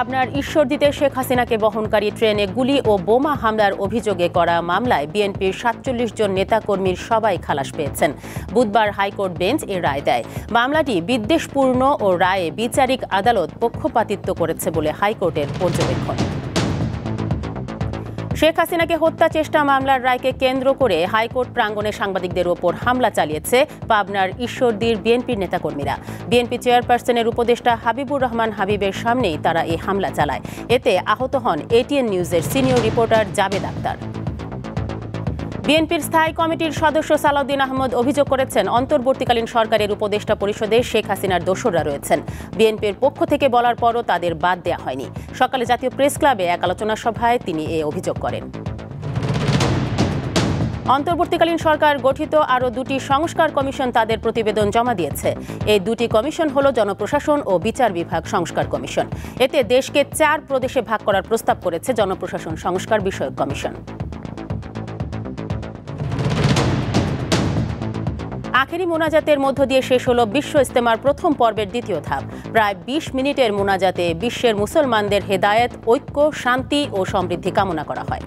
পাবনার ঈশ্বরদীতে শেখ হাসিনাকে বহনকারী ট্রেনে গুলি ও বোমা হামলার অভিযোগে করা মামলায় বিএনপির ৪৭ জন নেতাকর্মীর সবাই খালাস পেয়েছেন। বুধবার হাইকোর্ট বেঞ্চ এ রায় দেয়। মামলাটি বিদ্বেষপূর্ণ ও রায়ে বিচারিক আদালত পক্ষপাতিত্ব করেছে বলে হাইকোর্টের পর্যবেক্ষণ। শেখ হাসিনাকে হত্যা চেষ্টা মামলার রায়কে কেন্দ্র করে হাইকোর্ট প্রাঙ্গণে সাংবাদিকদের ওপর হামলা চালিয়েছে পাবনার ঈশ্বরদীর বিএনপির নেতাকর্মীরা। বিএনপি চেয়ারপারসনের উপদেষ্টা হাবিবুর রহমান হাবিবের সামনেই তারা এই হামলা চালায়। এতে আহত হন এটিএন নিউজের সিনিয়র রিপোর্টার জাবেদ আক্তার। বিএনপির স্থায়ী কমিটির সদস্য সালাউদ্দিন আহমদ অভিযোগ করেছেন, অন্তর্বর্তীকালীন সরকারের উপদেষ্টা পরিষদে শেখ হাসিনার দোসররা রয়েছেন। বিএনপির পক্ষ থেকে বলার পরও তাদের বাদ দেওয়া হয়নি। সকালে জাতীয় প্রেস ক্লাবে এক আলোচনা সভায় তিনি এ অভিযোগ করেন। অন্তর্বর্তীকালীন সরকার গঠিত আরও দুটি সংস্কার কমিশন তাদের প্রতিবেদন জমা দিয়েছে। এই দুটি কমিশন হল জনপ্রশাসন ও বিচার বিভাগ সংস্কার কমিশন। এতে দেশকে 4 প্রদেশে ভাগ করার প্রস্তাব করেছে জনপ্রশাসন সংস্কার বিষয়ক কমিশন। আখেরি মোনাজাতের মধ্য দিয়ে শেষ হলো বিশ্ব ইজতেমার প্রথম পর্বের দ্বিতীয় ধাপ। প্রায় 20 মিনিটের মোনাজাতে বিশ্বের মুসলমানদের হেদায়েত, ঐক্য, শান্তি ও সমৃদ্ধি কামনা করা হয়।